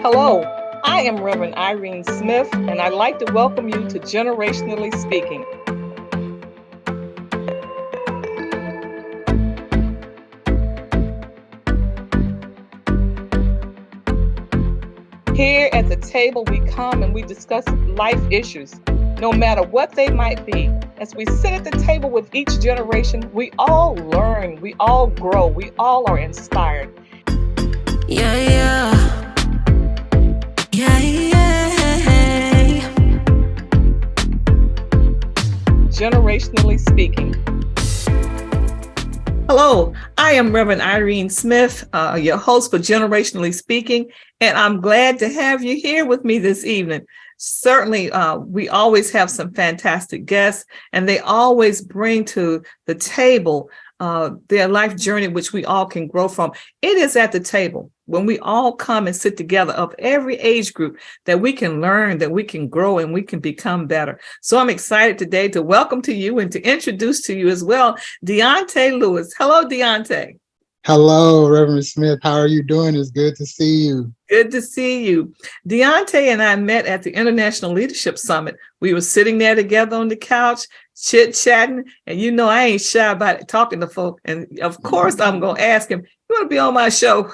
Hello, I am Reverend Irene Smith, and I'd like to welcome you to Generationally Speaking. Here at the table, we come and we discuss life issues, no matter what they might be. As we sit at the table with each generation, we all learn, we all grow, we all are inspired. Yeah, yeah. Yeah, yeah. Generationally Speaking. Hello, I am Reverend Irene Smith, your host for Generationally Speaking, and I'm glad to have you here with me this evening. Certainly, we always have some fantastic guests, and they always bring to the table their life journey, which we all can grow from. It is at the table when we all come and sit together of every age group that we can learn, that we can grow, and we can become better. So I'm excited today to welcome to you and to introduce to you as well, Deontay Lewis. Hello, Deontay. Hello, Reverend Smith. How are you doing? It's good to see you. Good to see you. Deontay and I met at the International Leadership Summit. We were sitting there together on the couch, chit-chatting, and you know I ain't shy about talking to folk. And of course, I'm going to ask him, you want to be on my show?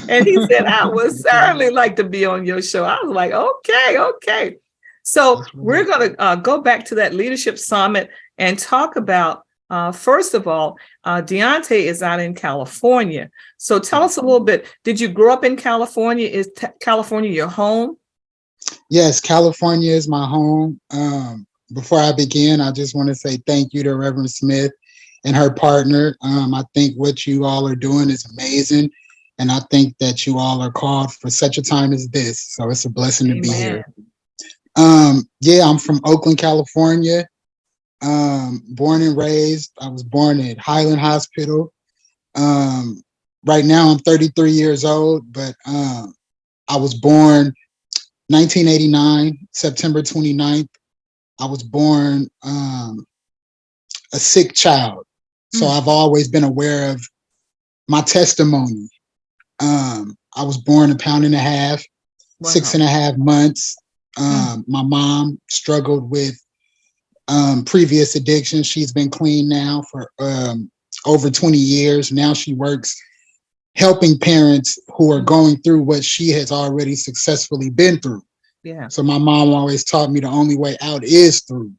And he said, I would certainly like to be on your show. I was like, okay. So we're going to go back to that leadership summit and talk about, first of all, Deontay is out in California. So tell us a little bit. Did you grow up in California? Is California your home? Yes, California is my home. Before I begin, I just want to say thank you to Reverend Smith and her partner. I think what you all are doing is amazing. And I think that you all are called for such a time as this. So it's a blessing to be here. I'm from Oakland, California. Born and raised. I was born at Highland Hospital. Right now I'm 33 years old, but I was born 1989, September 29th. I was born a sick child. So I've always been aware of my testimony. I was born a pound and a half, 6.5 months. My mom struggled with previous addiction. She's been clean now for over 20 years. Now she works helping parents who are going through what she has already successfully been through. Yeah. So my mom always taught me the only way out is through.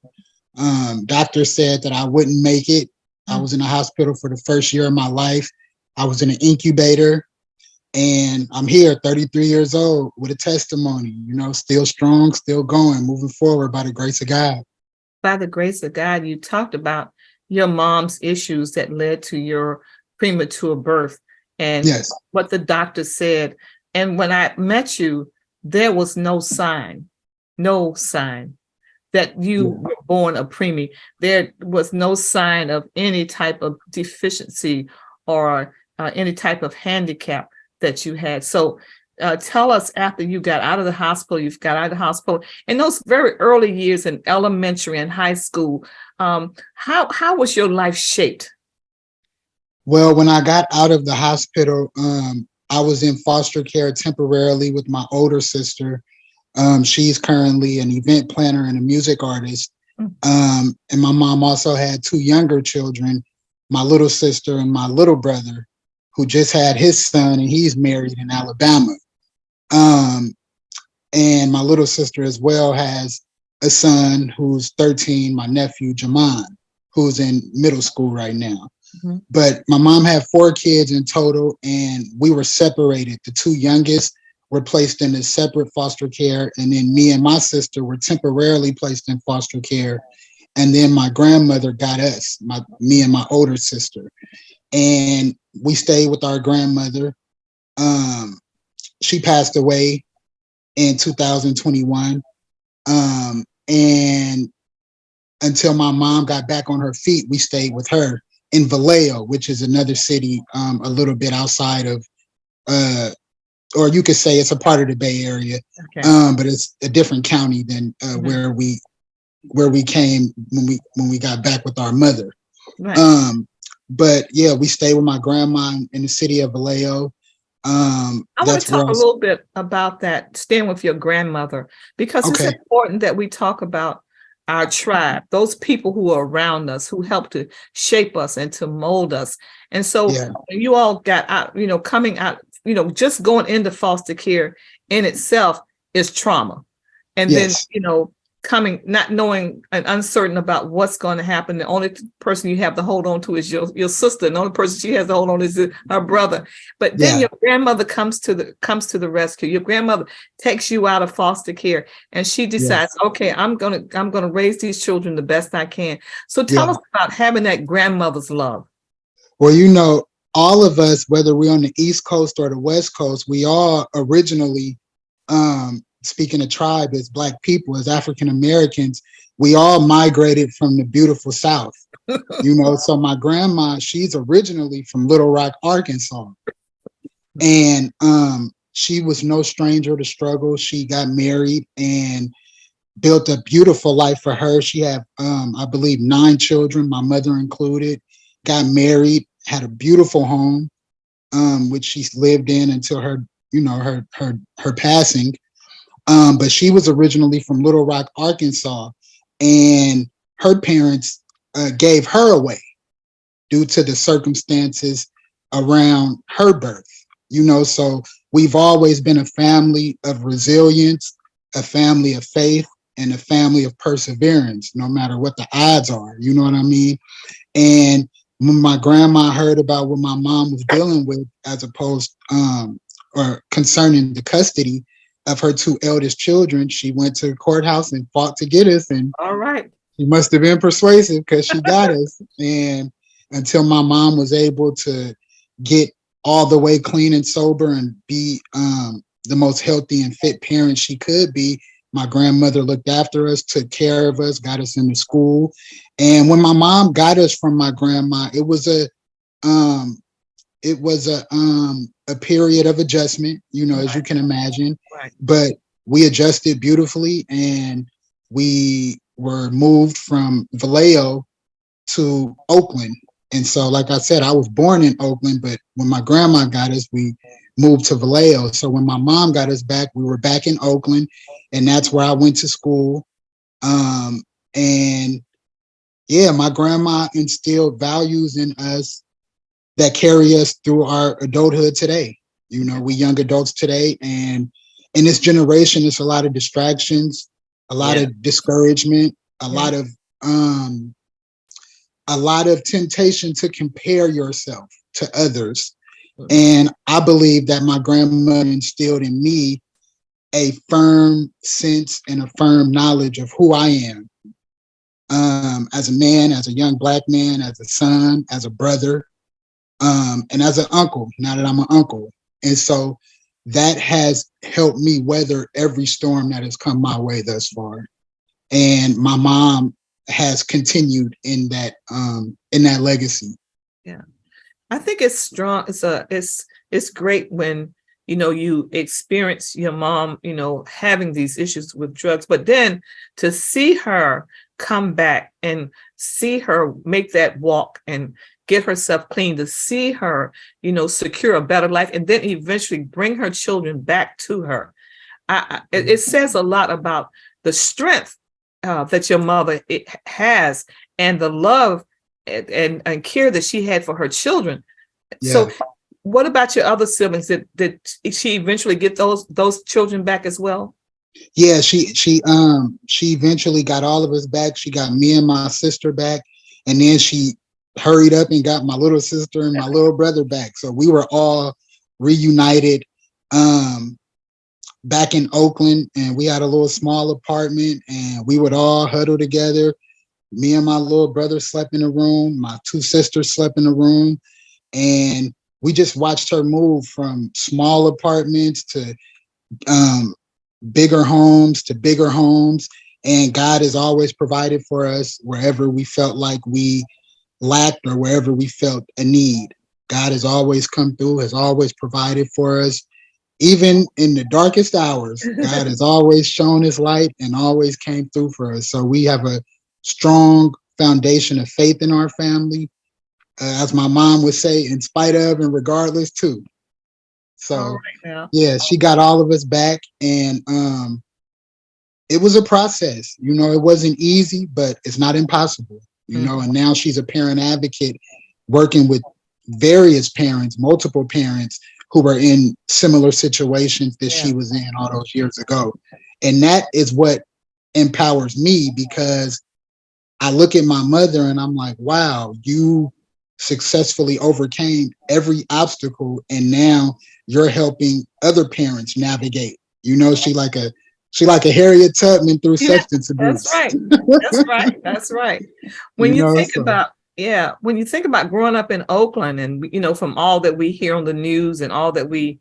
Doctor said that I wouldn't make it. I was in a hospital for the first year of my life. I was in an incubator, and I'm here 33 years old with a testimony, still strong, still going, moving forward by the grace of God. By the grace of God, you talked about your mom's issues that led to your premature birth and what the doctor said. And when I met you, there was no sign that you were born a preemie. There was no sign of any type of deficiency or any type of handicap that you had. So tell us, after you got out of the hospital, in those very early years in elementary and high school, how was your life shaped? Well, when I got out of the hospital, I was in foster care temporarily with my older sister. She's currently an event planner and a music artist. And my mom also had 2 younger children, my little sister and my little brother, who just had his son, and he's married in Alabama. And my little sister as well has a son who's 13, my nephew, Jamon, who's in middle school right now. But my mom had 4 kids in total, and we were separated. The 2 youngest were placed in a separate foster care, and then me and my sister were temporarily placed in foster care. And then my grandmother got us, me and my older sister. And we stayed with our grandmother. She passed away in 2021. And until my mom got back on her feet, we stayed with her in Vallejo, which is another city a little bit outside of, or you could say it's a part of the Bay Area, but it's a different county than where we came when we got back with our mother. Right. But yeah, we stayed with my grandma in the city of Vallejo. I want to That's where talk a little bit about that, staying with your grandmother, because it's okay. important that we talk about our tribe, those people who are around us, who help to shape us and to mold us. And so Yeah. when you all got out, coming out, just going into foster care in itself is trauma. And then, Yes. coming, not knowing and uncertain about what's going to happen. The only person you have to hold on to is your sister. And the only person she has to hold on is her brother. But then Yeah. your grandmother comes to the rescue. Your grandmother takes you out of foster care, and she decides, Yes. okay, I'm gonna raise these children the best I can. So tell Yeah. us about having that grandmother's love. Well, all of us, whether we're on the East Coast or the West Coast, we all originally, speaking of tribe, as Black people, as African Americans, we all migrated from the beautiful South. So my grandma, she's originally from Little Rock, Arkansas, and she was no stranger to struggle. She got married and built a beautiful life for her. She had, I believe, 9 children, my mother included. Got married, had a beautiful home, which she lived in until her passing. But she was originally from Little Rock, Arkansas, and her parents gave her away due to the circumstances around her birth. So we've always been a family of resilience, a family of faith, and a family of perseverance, no matter what the odds are. You know what I mean? And when my grandma heard about what my mom was dealing with, as opposed or concerning the custody of her 2 eldest children, she went to the courthouse and fought to get us. And All right. she must have been persuasive because she got us. And until my mom was able to get all the way clean and sober and be the most healthy and fit parent she could be, my grandmother looked after us, took care of us, got us into school. And when my mom got us from my grandma, it was a period of adjustment, as you Right. can imagine. Right. But we adjusted beautifully, and we were moved from Vallejo to Oakland. And so, like I said, I was born in Oakland, but when my grandma got us, we moved to Vallejo. So when my mom got us back, we were back in Oakland, and that's where I went to school. And yeah, my grandma instilled values in us that carry us through our adulthood today. We young adults today, and in this generation, it's a lot of distractions, a lot Yeah. of discouragement, a Yeah. lot of temptation to compare yourself to others. And I believe that my grandmother instilled in me a firm sense and a firm knowledge of who I am, as a man, as a young Black man, as a son, as a brother, and as an uncle, now that I'm an uncle. And so that has helped me weather every storm that has come my way thus far. And my mom has continued in that legacy. Yeah. I think it's strong. It's great when you experience your mom, having these issues with drugs, but then to see her come back and see her make that walk and get herself clean, to see her, secure a better life, and then eventually bring her children back to her. It says a lot about the strength that your mother has, and the love and care that she had for her children. Yeah. So what about your other siblings? Did she eventually get those children back as well? Yeah, she eventually got all of us back. She got me and my sister back, and then she hurried up and got my little sister and my little brother back. So we were all reunited back in Oakland, and we had a little small apartment, and we would all huddle together. Me and my little brother slept in a room. My 2 sisters slept in a room, and we just watched her move from small apartments to bigger homes to bigger homes. And God has always provided for us wherever we felt like we lacked or wherever we felt a need. God has always come through, has always provided for us. Even in the darkest hours, God has always shown his light and always came through for us. So we have a strong foundation of faith in our family, as my mom would say, in spite of and regardless too. All So right now. yeah, she got all of us back, and it was a process. It wasn't easy, but it's not impossible. Mhm. And now she's a parent advocate working with various parents, multiple parents who were in similar situations that Yeah. she was in all those years ago. And that is what empowers me, because I look at my mother and I'm like, wow, you successfully overcame every obstacle, and now you're helping other parents navigate. She like a Harriet Tubman through Yeah, substance that's abuse. right. That's right. That's right. When you you know, think so about, yeah, when you think about growing up in Oakland and, from all that we hear on the news and all that we,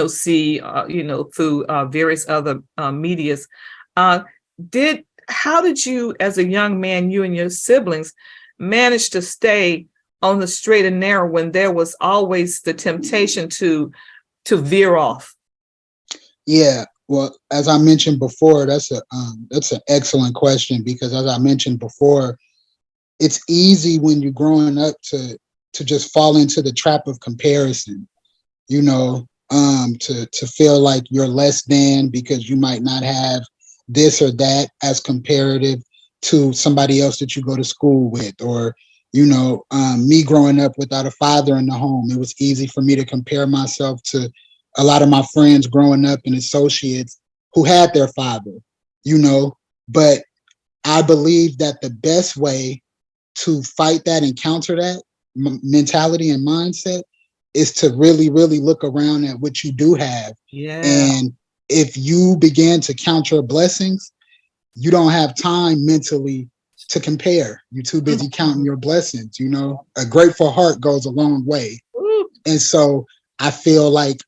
see, through various other medias, uh, how did you, as a young man, you and your siblings manage to stay on the straight and narrow when there was always the temptation to veer off? yeah. Well, as I mentioned before, that's an excellent question, because as I mentioned before, it's easy when you're growing up to just fall into the trap of comparison, to feel like you're less than because you might not have this or that as comparative to somebody else that you go to school with. Or me growing up without a father in the home, it was easy for me to compare myself to a lot of my friends growing up and associates who had their father, you know but I believe that the best way to fight that and counter that mentality and mindset is to really, really look around at what you do have. Yeah. And if you begin to count your blessings, you don't have time mentally to compare. You're too busy counting your blessings. A grateful heart goes a long way. Ooh, And so I feel like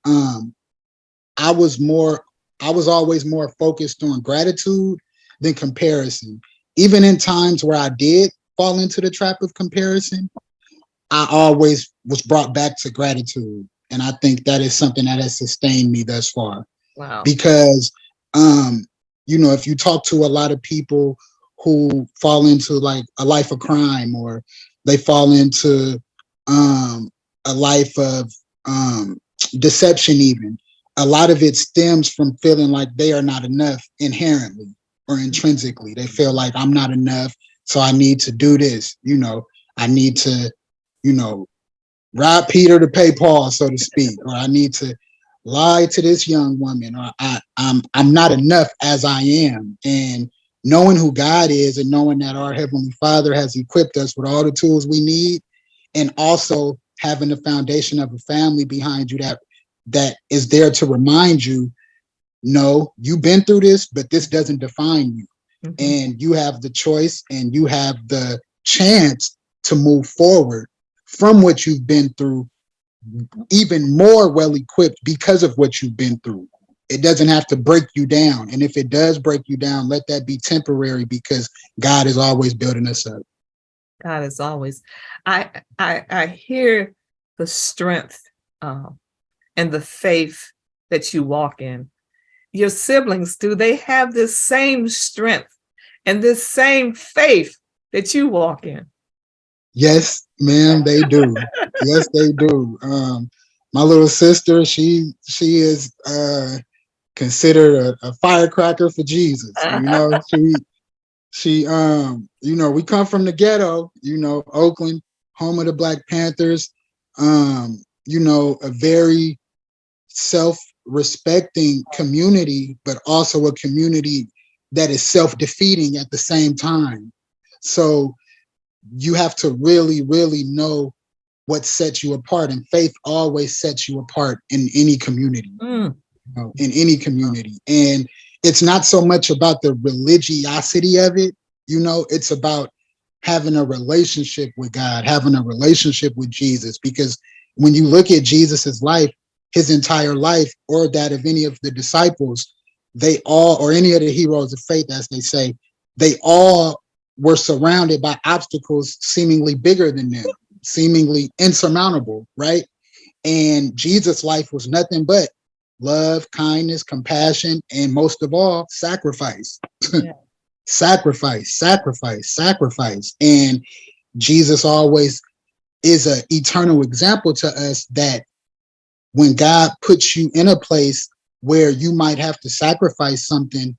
I was more, I was always more focused on gratitude than comparison. Even in times where I did fall into the trap of comparison, I always was brought back to gratitude. And I think that is something that has sustained me thus far. wow. Because, if you talk to a lot of people who fall into like a life of crime, or they fall into a life of deception, even, a lot of it stems from feeling like they are not enough inherently or intrinsically. They feel like I'm not enough, so I need to do this. I need to, you know, rob Peter to pay Paul, so to speak, or I need to lie to this young woman, or I'm not enough as I am. And knowing who God is, and knowing that our Heavenly Father has equipped us with all the tools we need, and also having the foundation of a family behind you that is there to remind you, no, you've been through this, but this doesn't define you. Mhm. And you have the choice, and you have the chance to move forward from what you've been through, even more well equipped because of what you've been through. It doesn't have to break you down. And if it does break you down, let that be temporary, because God is always building us up. God, as always, I hear the strength uh, and the faith that you walk in. Your siblings, do they have this same strength and this same faith that you walk in? Yes, ma'am, they do. Yes, they do. My little sister, she is considered a firecracker for Jesus. We come from the ghetto, Oakland, home of the Black Panthers. A very self-respecting community, but also a community that is self-defeating at the same time. So you have to really, really know what sets you apart, and faith always sets you apart in any community. Mm, In any community. And it's not so much about the religiosity of it, it's about having a relationship with God, having a relationship with Jesus. Because when you look at Jesus's life, his entire life, or that of any of the disciples, they all, or any of the heroes of faith, as they say, they all were surrounded by obstacles seemingly bigger than them, seemingly insurmountable, right? And Jesus' life was nothing but love, kindness, compassion, and most of all, sacrifice. yeah. Sacrifice, sacrifice, sacrifice. And Jesus always is an eternal example to us that when God puts you in a place where you might have to sacrifice something,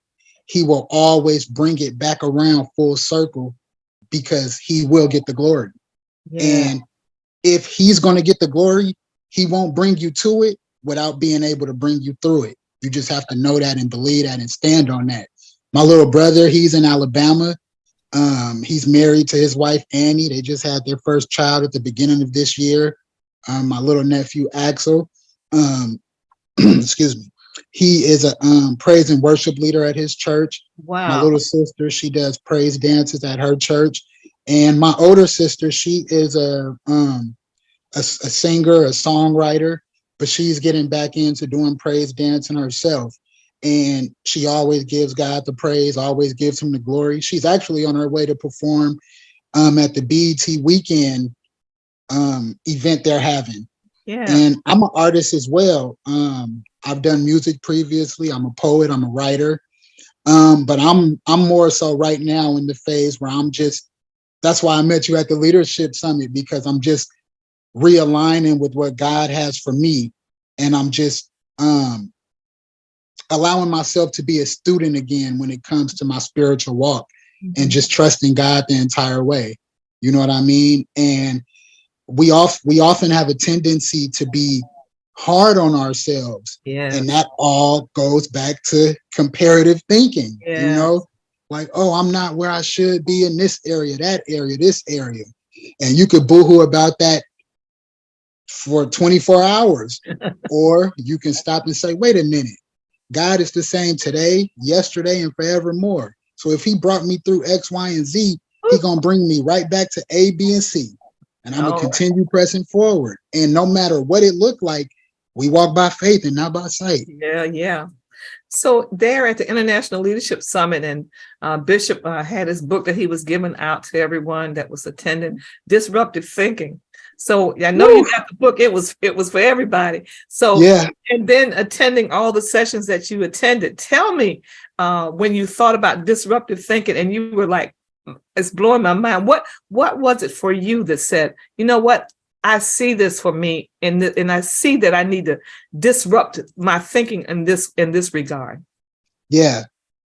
he will always bring it back around full circle because he will get the glory. Yeah. And if he's going to get the glory, he won't bring you to it without being able to bring you through it. You just have to know that and believe that and stand on that. My little brother, he's in Alabama. He's married to his wife, Annie. They just had their first child at the beginning of this year. My little nephew, Axel, excuse me. He is a praise and worship leader at his church. My Wow. little sister, she does praise dances at her church. And my older sister, she is a singer, a songwriter, but she's getting back into doing praise dancing herself. And she always gives God the praise, always gives him the glory. She's actually on her way to perform at the BET weekend event they're having. Yeah. And I'm an artist as well. I've done music previously. I'm a poet. I'm a writer. But I'm more so right now in the phase where that's why I met you at the Leadership Summit, because I'm just realigning with what God has for me. And I'm just allowing myself to be a student again when it comes to my spiritual walk, and just trusting God the entire way. You know what I mean? And we often have a tendency to be hard on ourselves. Yeah. And that all goes back to comparative thinking, Yeah. like, oh, I'm not where I should be in this area, that area, this area. And you could boohoo about that for 24 hours, or you can stop and say, wait a minute, God is the same today, yesterday, and forevermore. So if he brought me through X, Y, and Z, he's going to bring me right back to A, B, and C. And I'm going to continue pressing forward. And no matter what it looked like, we walk by faith and not by sight. Yeah. Yeah. So there at the International Leadership Summit, and Bishop had his book that he was giving out to everyone that was attending, Disruptive Thinking. So I know you got the book. It was for everybody. So yeah. And then attending all the sessions that you attended, tell me when you thought about disruptive thinking and you were like, it's blowing my mind. What was it for you that said, you know what? I see this for me, and I see that I need to disrupt my thinking in this regard. Yeah.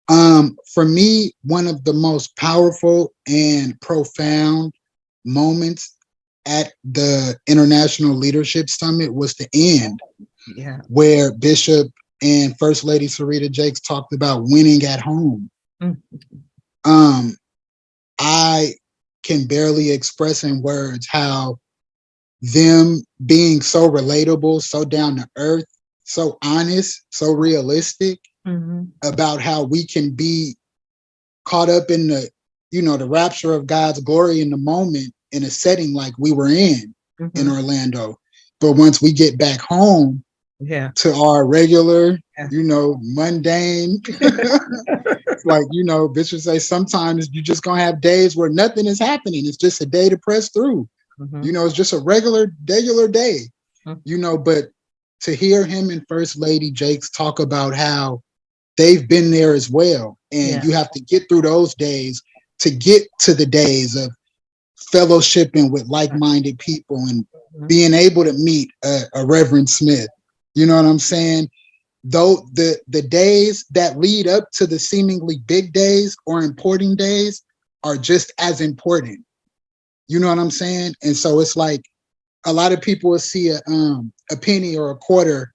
For me, one of the most powerful and profound moments at the International Leadership Summit was the end, where Bishop and First Lady Sarita Jakes talked about winning at home. Mm-hmm. I can barely express in words how them being so relatable, so down to earth, so honest, so realistic about how we can be caught up in the rapture of God's glory in the moment in a setting like we were in Orlando. But once we get back home to our regular, mundane, like, Bishop say sometimes you just gonna have days where nothing is happening. It's just a day to press through. It's just a regular day, but to hear him and First Lady Jakes talk about how they've been there as well. And you have to get through those days to get to the days of fellowshipping with like-minded people and being able to meet a Reverend Smith. You know what I'm saying? Though the days that lead up to the seemingly big days or important days are just as important. You know what I'm saying? And so it's like a lot of people will see a penny or a quarter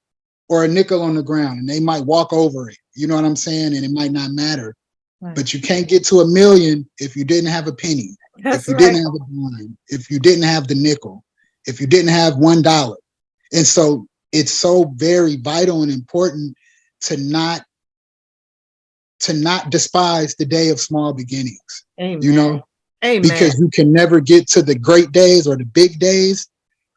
or a nickel on the ground and they might walk over it. You know what I'm saying? And it might not matter. Right. But you can't get to $1 million if you didn't have a penny. If you didn't have a dime, if you didn't have the nickel, if you didn't have $1. And so it's so very vital and important to not despise the day of small beginnings. Amen. Amen. Because you can never get to the great days or the big days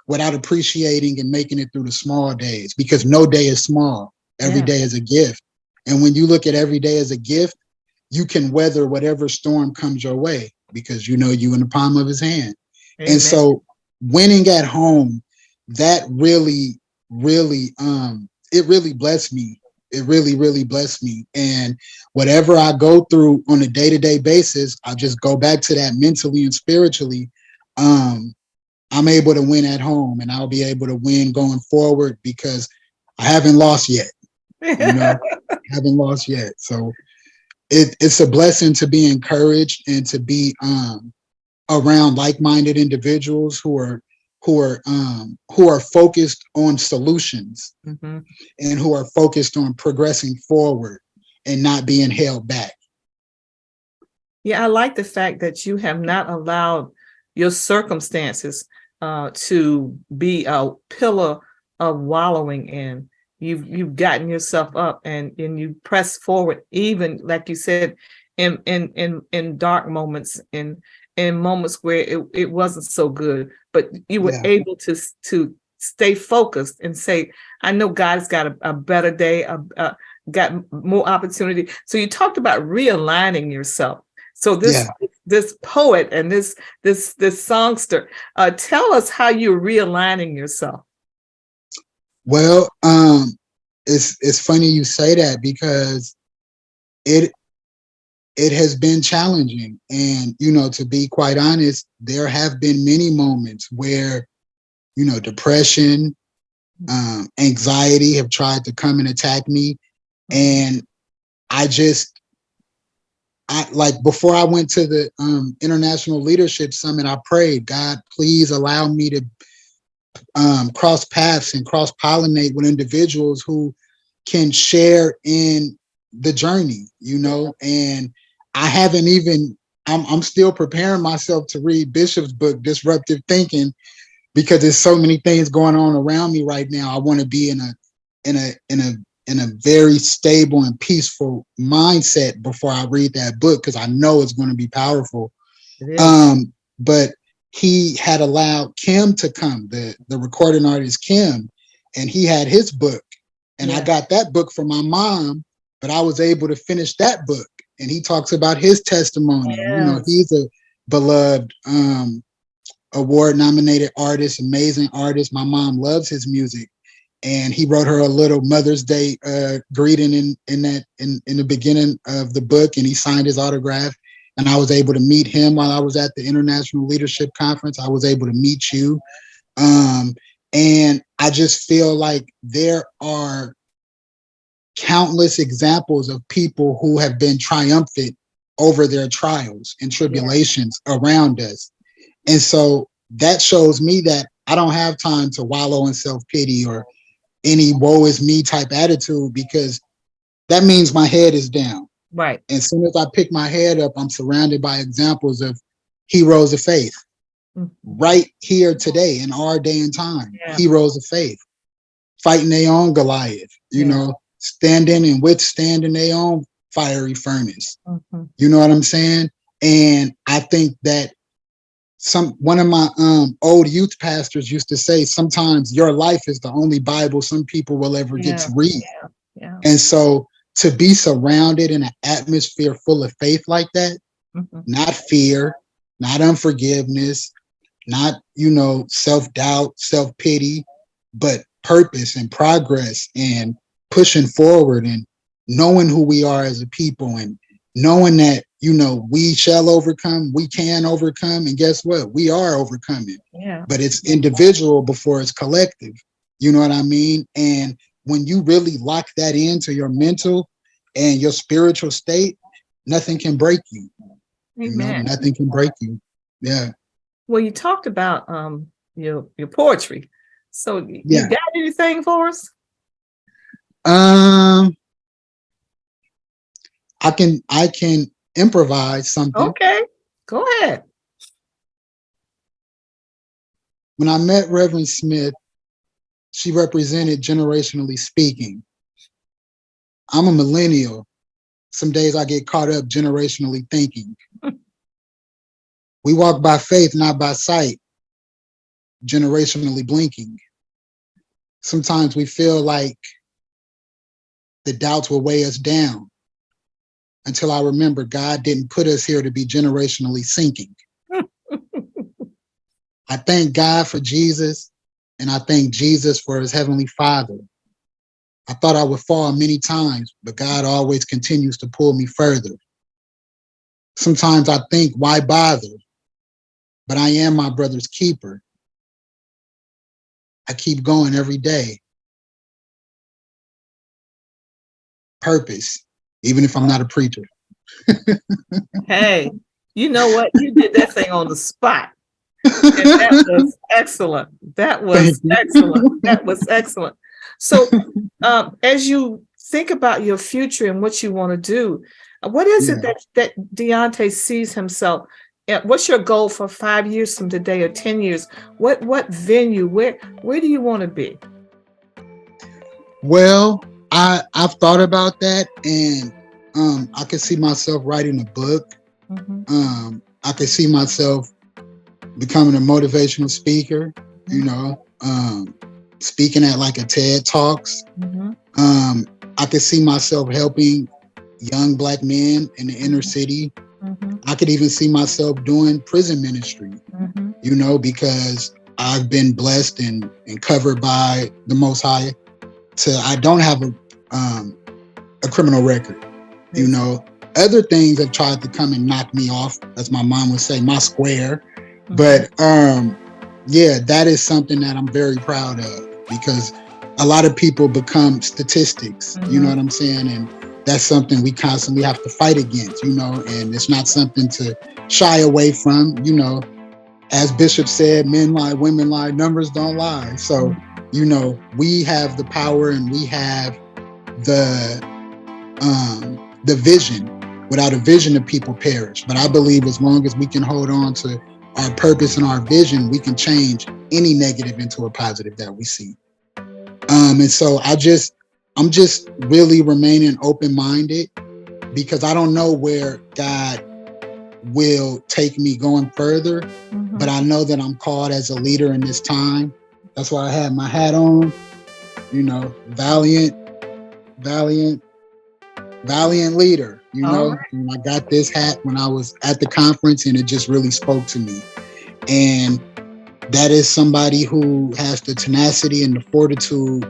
without appreciating and making it through the small days, because no day is small. Every day is a gift. And when you look at every day as a gift, you can weather whatever storm comes your way because you in the palm of his hand. Amen. And so winning at home, that really, really, it really blessed me. It really, really blessed me. And whatever I go through on a day-to-day basis, I just go back to that mentally and spiritually. I'm able to win at home, and I'll be able to win going forward because I haven't lost yet. You know, haven't lost yet. So it's a blessing to be encouraged and to be around like-minded individuals who are focused on solutions Mhm. and who are focused on progressing forward and not being held back. Yeah, I like the fact that you have not allowed your circumstances to be a pillar of wallowing in. You've gotten yourself up and you press forward, even like you said, in dark moments, in moments where it wasn't so good, but you were Yeah, able to stay focused and say, I know God's got a better day, got more opportunity. So you talked about realigning yourself. So yeah. this poet and this songster, tell us how you're realigning yourself. Well, it's funny you say that because it it has been challenging, and to be quite honest, there have been many moments where depression, anxiety have tried to come and attack me, Mhm. and I just I like before I went to the International Leadership Summit, I prayed, God, please allow me to cross paths and cross pollinate with individuals who can share in the journey, and I haven't even, I'm still preparing myself to read Bishop's book, Disruptive Thinking, because there's so many things going on around me right now. I want to be in a very stable and peaceful mindset before I read that book because I know it's going to be powerful. It is. But he had allowed Kim to come, the recording artist Kim, and he had his book. And I Yeah. got that book from my mom, but I was able to finish that book. And he talks about his testimony. Yes. He's a beloved award nominated artist, amazing artist. My mom loves his music. And he wrote her a little Mother's Day greeting in the beginning of the book, and he signed his autograph. And I was able to meet him while I was at the International Leadership Conference. I was able to meet you, and I just feel like there are countless examples of people who have been triumphant over their trials and Yeah. tribulations around us. And so that shows me that I don't have time to wallow in self-pity or any woe is me type attitude, because that means my head is down. Right. And as soon as I pick my head up, I'm surrounded by examples of heroes of faith Mhm. right here today in our day and time. Yeah. Heroes of faith fighting their own Goliath, Yeah. standing and withstanding their own fiery furnace. Mhm. You know what I'm saying? And I think that one of my old youth pastors used to say, sometimes your life is the only Bible some people will ever get Yeah. to read. Yeah. Yeah. And so to be surrounded in an atmosphere full of faith like that, Mhm. not fear, not unforgiveness, not, self-doubt, self-pity, but purpose and progress and pushing forward and knowing who we are as a people and knowing that, we shall overcome, we can overcome, and guess what? We are overcoming. Yeah. But it's individual before it's collective. You know what I mean? And when you really lock that into your mental and your spiritual state, nothing can break you. Amen. Nothing can break you. Yeah. Well, you talked about your poetry. So you Yeah. got anything for us? Um, I can improvise something. Okay. Go ahead. When I met Reverend Smith, she represented generationally speaking. I'm a millennial. Some days I get caught up generationally thinking. We walk by faith, not by sight, generationally blinking. Sometimes we feel like the doubts will weigh us down until I remember God didn't put us here to be generationally sinking. I thank God for Jesus, and I thank Jesus for his heavenly Father. I thought I would fall many times, but God always continues to pull me further. Sometimes I think, why bother? But I am my brother's keeper. I keep going every day. Purpose, even if I'm not a preacher. Hey, you know what? You did that thing on the spot. And that was excellent. That Thank was you. excellent. That was excellent. So, as you think about your future and what you want to do, what is it Yeah. that Deontay sees himself? What's your goal for 5 years from today or 10 years? What venue? Where do you want to be? Well, I've thought about that, and I could see myself writing a book. Mhm. I could see myself becoming a motivational speaker, you know, speaking at like a TED Talks. Mhm. I could see myself helping young Black men in the inner city. Mhm. I could even see myself doing prison ministry, Mhm. you know, because I've been blessed and covered by the Most High. I don't have a criminal record, you know. Other things have tried to come and knock me off, as my mom would say, my square. But yeah, that is something that I'm very proud of, because a lot of people become statistics, you know what I'm saying? And that's something we constantly have to fight against, you know, and it's not something to shy away from, you know. As Bishop said, men lie, women lie, numbers don't lie. So, you know, we have the power and we have the vision. Without a vision, the people perish. But I believe as long as we can hold on to our purpose and our vision, we can change any negative into a positive that we see. And so I'm just really remaining open-minded, because I don't know where God will take me going further, but I know that I'm called as a leader in this time. That's why I had my hat on, you know, valiant leader, you All know. right. And I got this hat when I was at the conference, and it just really spoke to me. And that is somebody who has the tenacity and the fortitude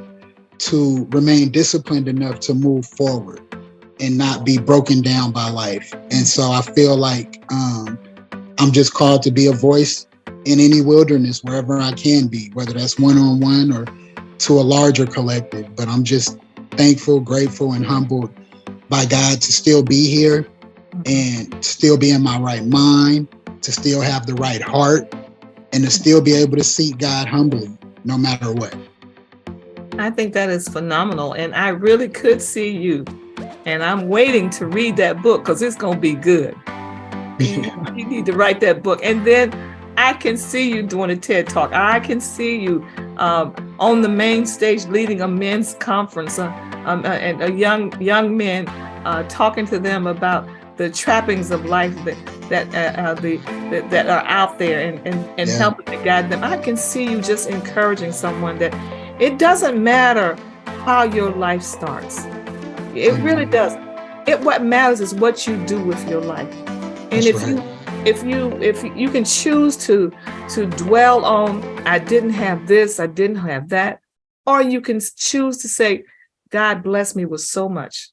to remain disciplined enough to move forward and not be broken down by life. And so I feel like I'm just called to be a voice in any wilderness, wherever I can be, whether that's one-on-one or to a larger collective. But I'm just thankful, grateful, and humbled by God to still be here and still be in my right mind, to still have the right heart, and to still be able to seek God humbly, no matter what. I think that is phenomenal. And I really could see you. And I'm waiting to read that book because it's going to be good. You need to write that book. And then I can see you doing a TED Talk. I can see you on the main stage leading a men's conference and a young men talking to them about the trappings of life that are out there and helping to guide them. I can see you just encouraging someone that it doesn't matter how your life starts. It really doesn't. What matters is what you do with your life. And if you can choose to dwell on, I didn't have this, I didn't have that, or you can choose to say, God blessed me with so much.